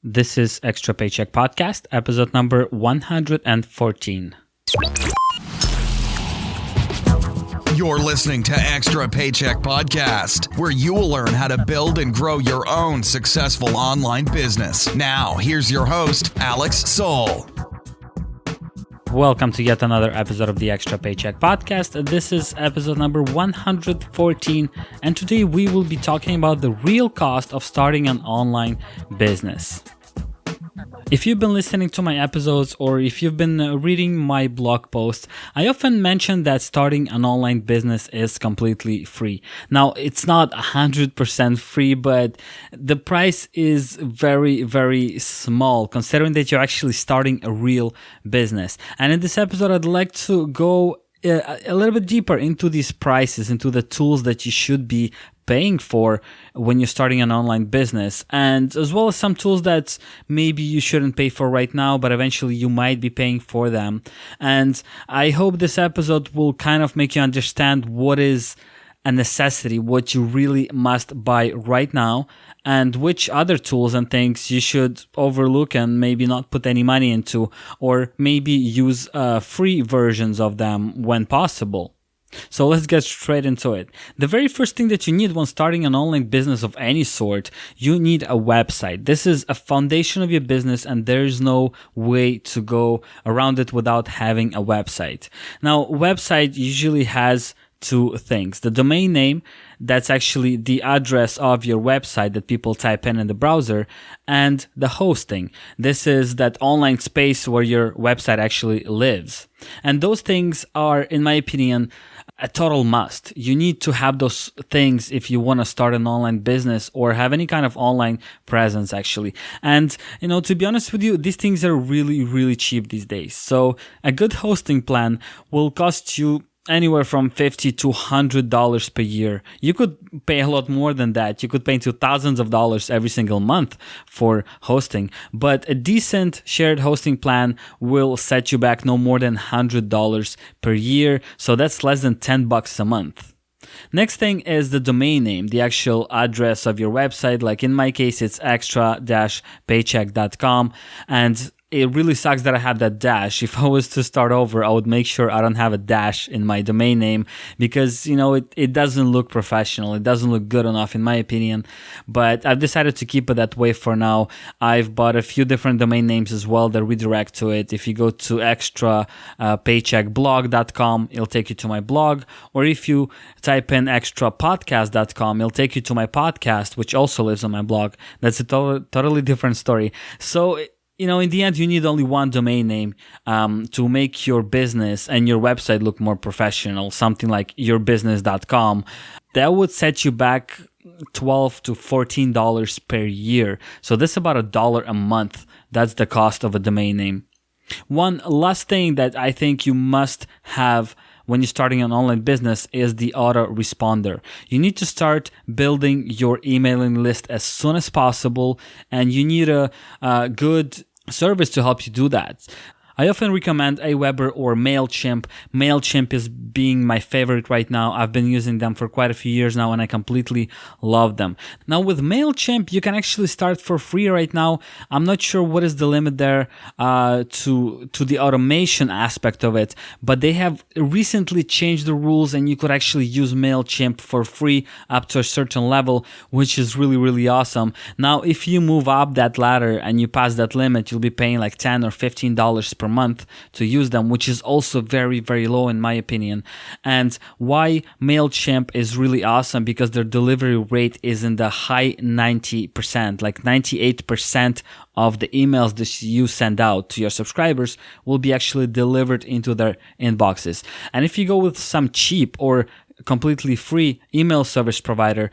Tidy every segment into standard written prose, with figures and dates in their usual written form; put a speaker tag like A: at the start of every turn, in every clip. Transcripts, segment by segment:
A: This is Extra Paycheck Podcast, episode number 114.
B: You're listening to Extra Paycheck Podcast, where you will learn how to build and grow your own successful online business. Now, here's your host, Alex Soul.
A: Welcome to yet another episode of the Extra Paycheck Podcast. This is episode number 114, and today we will be talking about the real cost of starting an online business. If you've been listening to my episodes or if you've been reading my blog posts, I often mention that starting an online business is completely free. Now, it's not 100% free, but the price is very, very small considering that you're actually starting a real business. And in this episode, I'd like to go a little bit deeper into these prices, into the tools that you should be paying for when you're starting an online business, and as well as some tools that maybe you shouldn't pay for right now, but eventually you might be paying for them. And I hope this episode will kind of make you understand what is a necessity, what you really must buy right now, and which other tools and things you should overlook and maybe not put any money into, or maybe use free versions of them when possible. So let's get straight into it. The very first thing that you need when starting an online business of any sort, you need a website. This is a foundation of your business, and there's no way to go around it without having a website. Now, website usually has two things. The domain name, that's actually the address of your website that people type in the browser, and the hosting. This is that online space where your website actually lives. And those things are, in my opinion, a total must. You need to have those things if you want to start an online business or have any kind of online presence, actually. And, to be honest with you, these things are really, really cheap these days. So a good hosting plan will cost you anywhere from $50 to $100 per year. You could pay a lot more than that. You could pay into thousands of dollars every single month for hosting. But a decent shared hosting plan will set you back no more than $100 per year. So that's less than $10 a month. Next thing is the domain name, the actual address of your website. Like in my case, it's extra-paycheck.com. And it really sucks that I have that dash. If I was to start over, I would make sure I don't have a dash in my domain name because, it doesn't look professional. It doesn't look good enough in my opinion, but I've decided to keep it that way for now. I've bought a few different domain names as well that redirect to it. If you go to extra-paycheckblog.com, it'll take you to my blog, or if you type in extrapodcast.com, it'll take you to my podcast, which also lives on my blog. That's a totally different story. So, in the end, you need only one domain name to make your business and your website look more professional, something like yourbusiness.com. That would set you back $12 to $14 per year. So that's about $1 a month. That's the cost of a domain name. One last thing that I think you must have when you're starting an online business is the autoresponder. You need to start building your emailing list as soon as possible, and you need a good service to help you do that. I often recommend Aweber or MailChimp. MailChimp is being my favorite right now. I've been using them for quite a few years now, and I completely love them. Now, with MailChimp, you can actually start for free right now. I'm not sure what is the limit there to the automation aspect of it, but they have recently changed the rules, and you could actually use MailChimp for free up to a certain level, which is really, really awesome. Now, if you move up that ladder and you pass that limit, you'll be paying like $10 or $15 per month to use them, which is also very, very low in my opinion. And why MailChimp is really awesome, because their delivery rate is in the high 90%, like 98% of the emails that you send out to your subscribers will be actually delivered into their inboxes. And if you go with some cheap or completely free email service provider,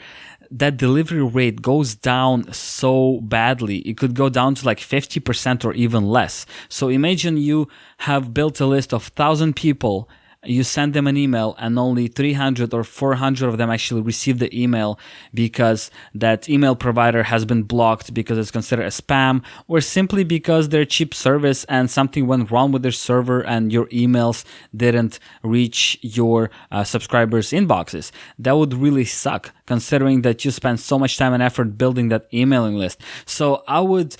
A: that delivery rate goes down so badly. It could go down to like 50% or even less. So imagine you have built a list of 1,000 people you send them an email and only 300 or 400 of them actually receive the email because that email provider has been blocked because it's considered a spam, or simply because they're cheap service and something went wrong with their server and your emails didn't reach your subscribers' inboxes. That would really suck, considering that you spend so much time and effort building that emailing list. So I would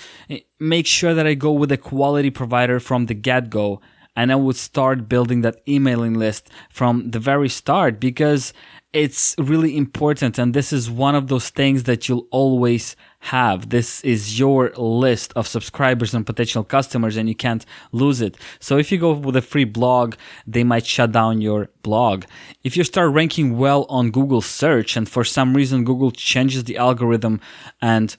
A: make sure that I go with a quality provider from the get-go, and I would start building that emailing list from the very start, because it's really important. And this is one of those things that you'll always have. This is your list of subscribers and potential customers, and you can't lose it. So if you go with a free blog, they might shut down your blog. If you start ranking well on Google search, and for some reason Google changes the algorithm and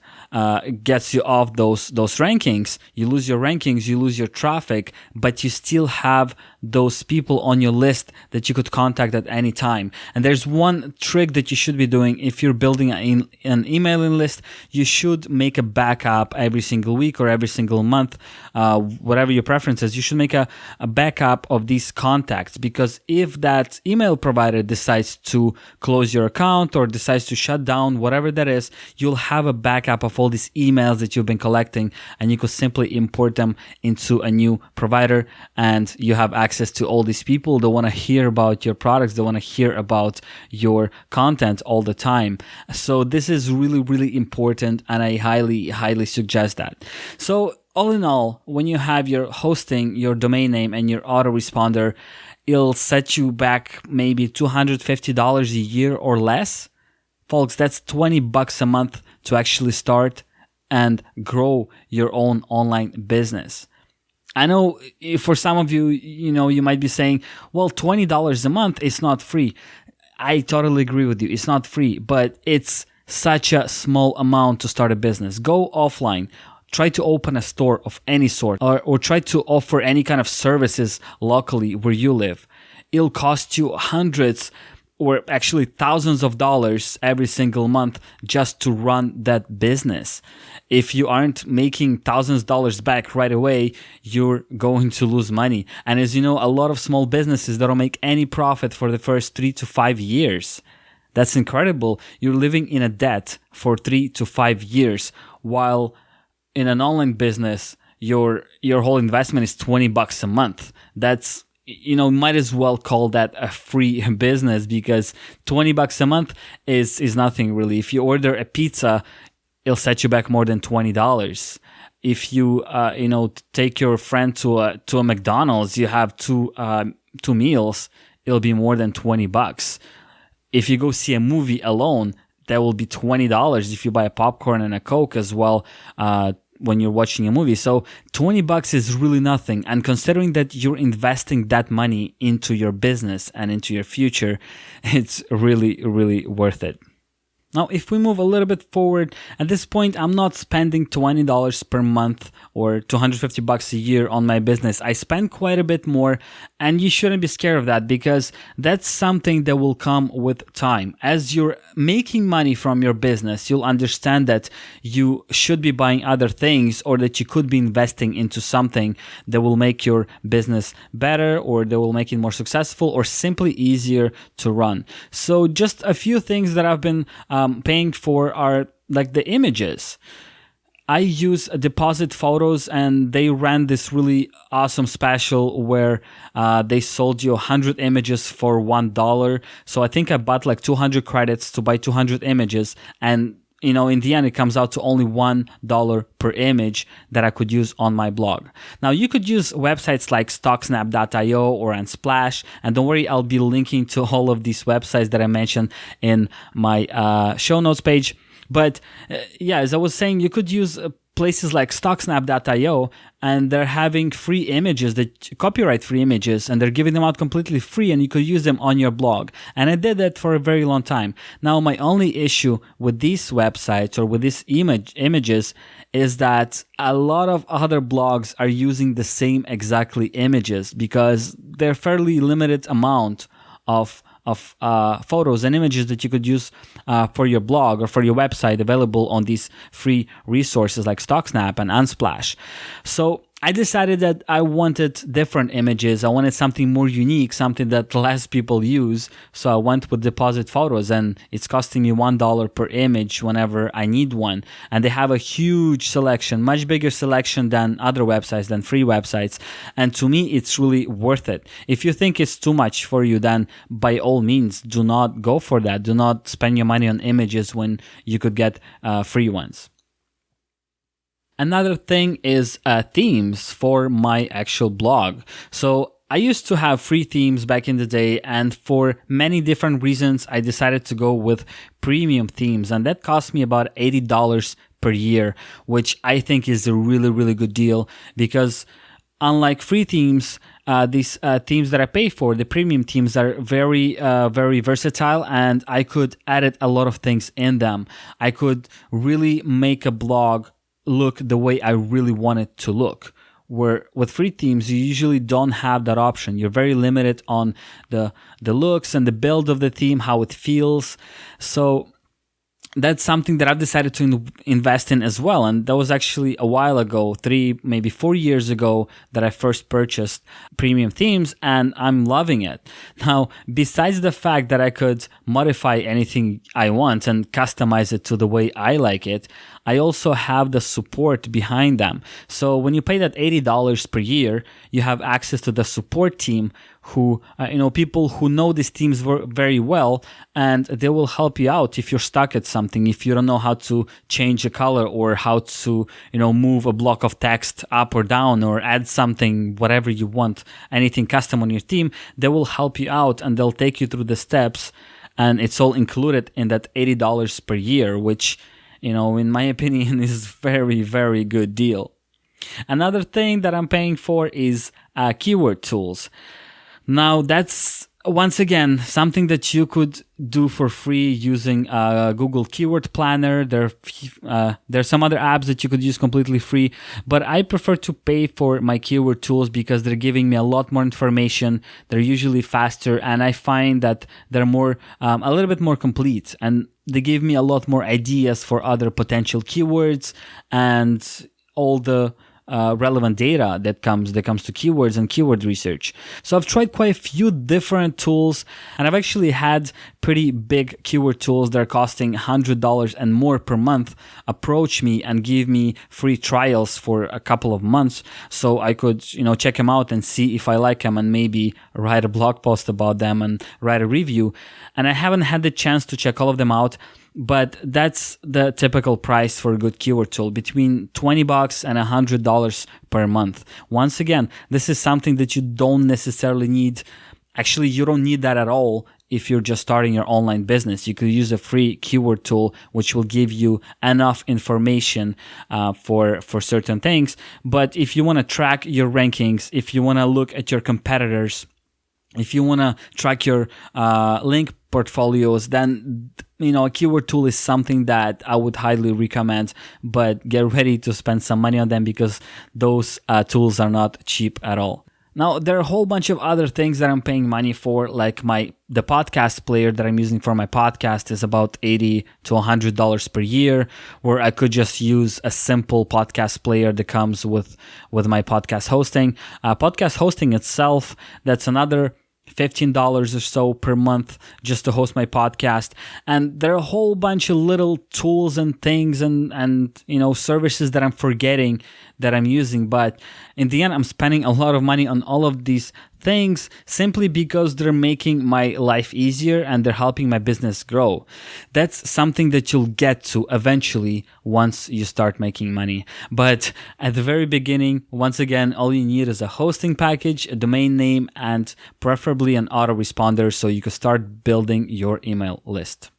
A: gets you off those rankings, you lose your rankings, you lose your traffic, but you still have those people on your list that you could contact at any time. And there's one trick that you should be doing if you're building an emailing list. You should make a backup every single week or every single month, whatever your preference is. You should make a backup of these contacts, because if that email provider decides to close your account or decides to shut down, whatever that is, you'll have a backup of all these emails that you've been collecting, and you could simply import them into a new provider, and you have access to all these people that want to hear about your products, they want to hear about your content all the time. So this is really, really important, and I highly, highly suggest that. So all in all, when you have your hosting, your domain name, and your autoresponder, it'll set you back maybe $250 a year or less. Folks, that's $20 a month to actually start and grow your own online business. I know for some of you, you might be saying, well, $20 a month is not free. I totally agree with you. It's not free, but it's such a small amount to start a business. Go offline. Try to open a store of any sort, or try to offer any kind of services locally where you live. It'll cost you hundreds or actually thousands of dollars every single month just to run that business. If you aren't making thousands of dollars back right away, you're going to lose money. And as you know, a lot of small businesses, they don't make any profit for the first 3 to 5 years. That's incredible. You're living in a debt for 3 to 5 years, while in an online business, your whole investment is $20 a month. That's, might as well call that a free business, because $20 a month is nothing really. If you order a pizza, it'll set you back more than $20. If you take your friend to a McDonald's, you have two meals, it'll be more than $20. If you go see a movie alone, that will be $20. If you buy a popcorn and a Coke as well, when you're watching a movie. So $20 is really nothing. And considering that you're investing that money into your business and into your future, it's really, really worth it. Now, if we move a little bit forward, at this point, I'm not spending $20 per month or $250 a year on my business. I spend quite a bit more, and you shouldn't be scared of that, because that's something that will come with time. As you're making money from your business, you'll understand that you should be buying other things, or that you could be investing into something that will make your business better, or that will make it more successful, or simply easier to run. So just a few things that I've been paying for are like the images. I use Deposit Photos, and they ran this really awesome special where they sold you 100 images for $1. So I think I bought like 200 credits to buy 200 images, and in the end, it comes out to only $1 per image that I could use on my blog. Now, you could use websites like StockSnap.io or Unsplash, and don't worry, I'll be linking to all of these websites that I mentioned in my show notes page. But as I was saying, you could use places like StockSnap.io, and they're having free images, copyright free images, and they're giving them out completely free, and you could use them on your blog. And I did that for a very long time. Now, my only issue with these websites or with these images is that a lot of other blogs are using the same exactly images, because they're fairly limited amount of photos and images that you could use for your blog or for your website available on these free resources like StockSnap and Unsplash. So I decided that I wanted different images. I wanted something more unique, something that less people use. So I went with deposit photos, and it's costing me $1 per image whenever I need one. And they have a huge selection, much bigger selection than other websites, than free websites. And to me, it's really worth it. If you think it's too much for you, then by all means, do not go for that. Do not spend your money on images when you could get free ones. Another thing is themes for my actual blog. So I used to have free themes back in the day, and for many different reasons, I decided to go with premium themes, and that cost me about $80 per year, which I think is a really, really good deal because unlike free themes, these themes that I pay for, the premium themes, are very, very versatile, and I could edit a lot of things in them. I could really make a blog look the way I really want it to look. Where with free themes, you usually don't have that option. You're very limited on the looks and the build of the theme, how it feels. So that's something that I've decided to invest in as well. And that was actually a while ago, 3, maybe 4 years ago, that I first purchased premium themes, and I'm loving it. Now, besides the fact that I could modify anything I want and customize it to the way I like it, I also have the support behind them. So when you pay that $80 per year, you have access to the support team who, people who know these themes very well, and they will help you out if you're stuck at something, if you don't know how to change a color or how to, move a block of text up or down or add something, whatever you want, anything custom on your theme, they will help you out and they'll take you through the steps, and it's all included in that $80 per year, which, in my opinion, is very, very good deal. Another thing that I'm paying for is keyword tools. Now, that's, once again, something that you could do for free using Google Keyword Planner. There's some other apps that you could use completely free, but I prefer to pay for my keyword tools because they're giving me a lot more information. They're usually faster, and I find that they're more, a little bit more complete, and they give me a lot more ideas for other potential keywords and all the relevant data that comes to keywords and keyword research. So I've tried quite a few different tools, and I've actually had pretty big keyword tools that are costing $100 and more per month approach me and give me free trials for a couple of months, so I could check them out and see if I like them and maybe write a blog post about them and write a review. And I haven't had the chance to check all of them out, but that's the typical price for a good keyword tool, between $20 and $100 per month. Once again, this is something that you don't necessarily need. Actually, you don't need that at all if you're just starting your online business. You could use a free keyword tool, which will give you enough information for certain things. But if you want to track your rankings, if you want to look at your competitors, if you want to track your link portfolios, then a keyword tool is something that I would highly recommend, but get ready to spend some money on them because those tools are not cheap at all. Now, there are a whole bunch of other things that I'm paying money for, like the podcast player that I'm using for my podcast is about $80 to $100 per year, where I could just use a simple podcast player that comes with my podcast hosting. Podcast hosting itself, that's another $15 or so per month just to host my podcast. And there are a whole bunch of little tools and things and services that I'm forgetting that I'm using. But in the end, I'm spending a lot of money on all of these things simply because they're making my life easier and they're helping my business grow. That's something that you'll get to eventually once you start making money. But at the very beginning, once again, all you need is a hosting package, a domain name, and preferably an autoresponder so you can start building your email list.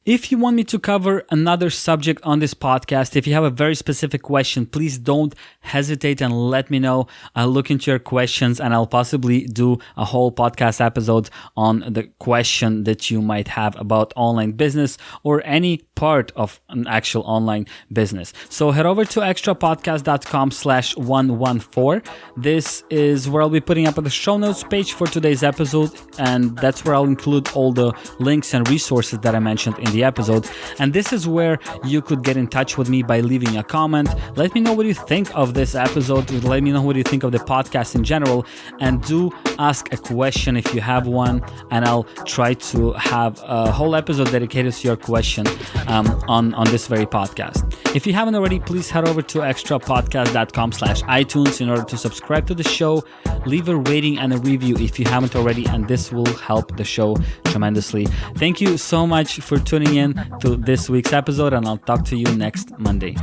A: If you want me to cover another subject on this podcast, if you have a very specific question, please don't hesitate and let me know. I'll look into your questions and I'll possibly do a whole podcast episode on the question that you might have about online business or any part of an actual online business. So head over to extrapodcast.com/114. This is where I'll be putting up the show notes page for today's episode, and that's where I'll include all the links and resources that I mentioned in the episode. And this is where you could get in touch with me by leaving a comment. Let me know what you think of this episode. Let me know what you think of the podcast in general. And do ask a question if you have one, and I'll try to have a whole episode dedicated to your question on this very podcast. If you haven't already, please head over to extrapodcast.com/iTunes in order to subscribe to the show. Leave a rating and a review if you haven't already, and this will help the show tremendously. Thank you so much for tuning in to this week's episode, and I'll talk to you next Monday.